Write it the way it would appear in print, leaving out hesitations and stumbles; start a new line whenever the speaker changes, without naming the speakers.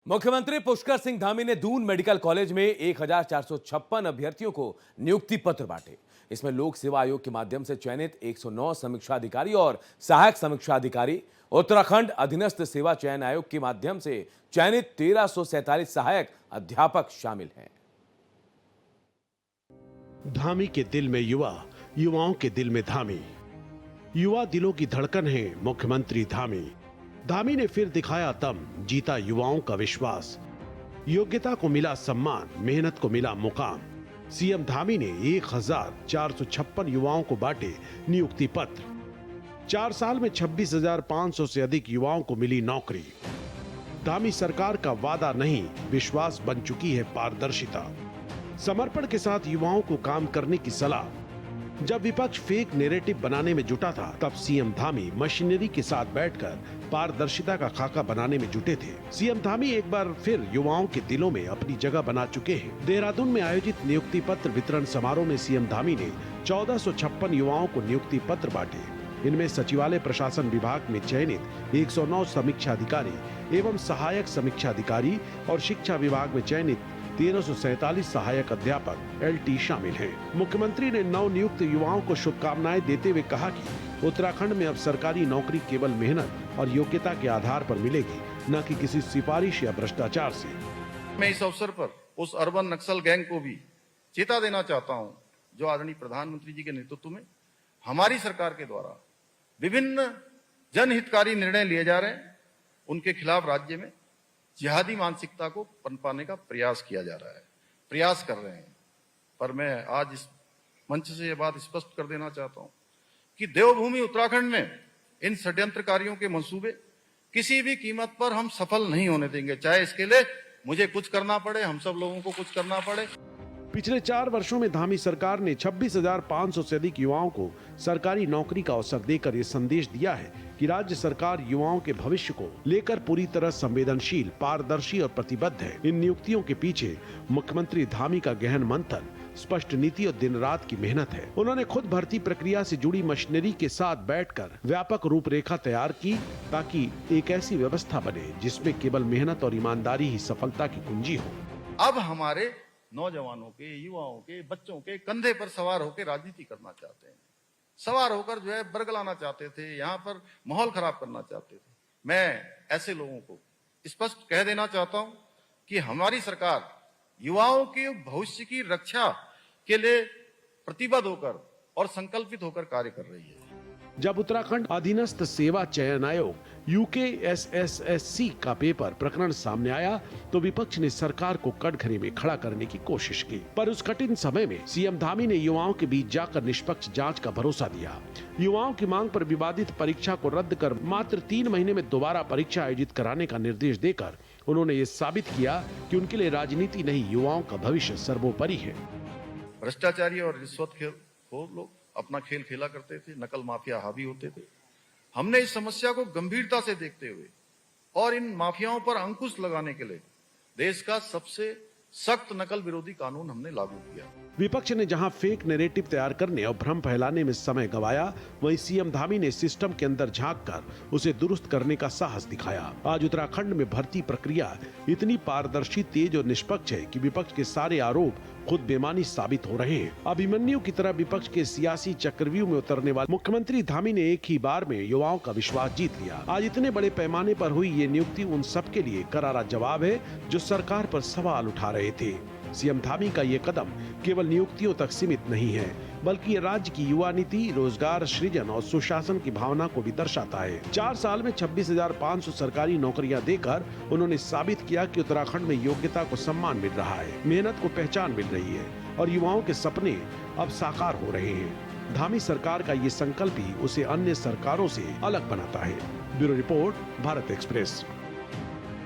मुख्यमंत्री पुष्कर सिंह धामी ने Doon medical college में 1456 अभ्यर्थियों को नियुक्ति पत्र बांटे। इसमें लोक सेवा आयोग के माध्यम से चयनित 109 समीक्षा अधिकारी और सहायक समीक्षा अधिकारी, उत्तराखंड अधीनस्थ सेवा चयन आयोग के माध्यम से चयनित 1347 सहायक अध्यापक शामिल हैं।
धामी के दिल में युवा, युवाओं के दिल में धामी। युवा दिलों की धड़कन है मुख्यमंत्री धामी। धामी ने फिर दिखाया दम, जीता युवाओं का विश्वास। योग्यता को मिला सम्मान, मेहनत को मिला मुकाम। सीएम धामी ने 1456 युवाओं को बांटे नियुक्ति पत्र। 4 साल में 26,500 से अधिक युवाओं को मिली नौकरी। धामी सरकार का वादा नहीं, विश्वास बन चुकी है पारदर्शिता। समर्पण के साथ युवाओं को काम करने की सलाह। जब विपक्ष फेक नैरेटिव बनाने में जुटा था, तब सीएम धामी मशीनरी के साथ बैठकर पारदर्शिता का खाका बनाने में जुटे थे। सीएम धामी एक बार फिर युवाओं के दिलों में अपनी जगह बना चुके हैं। देहरादून में आयोजित नियुक्ति पत्र वितरण समारोह में सीएम धामी ने 1456 युवाओं को नियुक्ति पत्र बांटे। इनमें सचिवालय प्रशासन विभाग में चयनित 109 समीक्षा अधिकारी एवं सहायक समीक्षा अधिकारी और शिक्षा विभाग में चयनित 1347 सहायक अध्यापक LT शामिल हैं। मुख्यमंत्री ने नव नियुक्त युवाओं को शुभकामनाएं देते हुए कहा कि उत्तराखंड में अब सरकारी नौकरी केवल मेहनत और योग्यता के आधार पर मिलेगी, न कि किसी सिफारिश या भ्रष्टाचार से।
मैं इस अवसर पर उस अर्बन नक्सल गैंग को भी चेता देना चाहता हूं, जो आदरणीय प्रधानमंत्री जी के नेतृत्व में हमारी सरकार के द्वारा विभिन्न जनहितकारी निर्णय लिए जा रहे हैं। उनके खिलाफ राज्य में जिहादी मानसिकता को पनपाने का प्रयास किया जा रहा है, प्रयास कर रहे हैं। पर मैं आज इस मंच से यह बात स्पष्ट कर देना चाहता हूं कि देवभूमि उत्तराखंड में इन षड्यंत्रकारियों के मंसूबे किसी भी कीमत पर हम सफल नहीं होने देंगे, चाहे इसके लिए मुझे कुछ करना पड़े, हम सब लोगों को कुछ करना पड़े।
पिछले 4 वर्षों में धामी सरकार ने 26,500 से अधिक युवाओं को सरकारी नौकरी का अवसर देकर ये संदेश दिया है कि राज्य सरकार युवाओं के भविष्य को लेकर पूरी तरह संवेदनशील, पारदर्शी और प्रतिबद्ध है। इन नियुक्तियों के पीछे मुख्यमंत्री धामी का गहन मंथन, स्पष्ट नीति और दिन रात की मेहनत है। उन्होंने खुद भर्ती प्रक्रिया से जुड़ी मशीनरी के साथ बैठकर व्यापक रूपरेखा तैयार की, ताकि एक ऐसी व्यवस्था बने जिसमें केवल मेहनत और ईमानदारी ही सफलता की कुंजी हो।
अब हमारे नौजवानों के, युवाओं के, बच्चों के कंधे पर सवार होकर राजनीति करना चाहते हैं, सवार होकर जो है बरगलाना चाहते थे, यहाँ पर माहौल खराब करना चाहते थे। मैं ऐसे लोगों को स्पष्ट कह देना चाहता हूं कि हमारी सरकार युवाओं के भविष्य की रक्षा के लिए प्रतिबद्ध होकर और संकल्पित होकर कार्य कर रही है।
जब उत्तराखंड अधीनस्थ सेवा चयन आयोग UKSSSC का पेपर प्रकरण सामने आया, तो विपक्ष ने सरकार को कटघरे में खड़ा करने की कोशिश की। पर उस कठिन समय में सीएम धामी ने युवाओं के बीच जाकर निष्पक्ष जांच का भरोसा दिया। युवाओं की मांग पर विवादित परीक्षा को रद्द कर मात्र 3 महीने में दोबारा परीक्षा आयोजित कराने का निर्देश देकर उन्होंने ये साबित किया कि उनके लिए राजनीति नहीं, युवाओं का भविष्य सर्वोपरि है।
भ्रष्टाचारी और रिश्वतखोर लोग अपना खेल खेला करते थे, नकल माफिया हावी होते थे। हमने इस समस्या को गंभीरता से देखते हुए और इन माफियाओं पर अंकुश लगाने के लिए देश का सबसे सख्त नकल विरोधी कानून हमने लागू किया।
विपक्ष ने जहां फेक नैरेटिव तैयार करने और भ्रम फैलाने में समय गंवाया, वहीं सीएम धामी ने सिस्टम के अंदर झांककर उसे दुरुस्त करने का साहस दिखाया। आज उत्तराखंड में भर्ती प्रक्रिया इतनी पारदर्शी, तेज और निष्पक्ष है कि विपक्ष के सारे आरोप खुद बेमानी साबित हो रहे हैं। अभिमन्यु की तरह विपक्ष के सियासी चक्रव्यूह में उतरने वाले मुख्यमंत्री धामी ने एक ही बार में युवाओं का विश्वास जीत लिया। आज इतने बड़े पैमाने पर हुई ये नियुक्ति उन सब के लिए करारा जवाब है जो सरकार पर सवाल उठा रहे थे। सीएम धामी का ये कदम केवल नियुक्तियों तक सीमित नहीं है, बल्कि ये राज्य की युवा नीति, रोजगार सृजन और सुशासन की भावना को भी दर्शाता है। 4 साल में 26,500 सरकारी नौकरियां देकर उन्होंने साबित किया कि उत्तराखंड में योग्यता को सम्मान मिल रहा है, मेहनत को पहचान मिल रही है और युवाओं के सपने अब साकार हो रहे हैं। धामी सरकार का ये संकल्प ही उसे अन्य सरकारों से अलग बनाता है। Bureau report, Bharat express.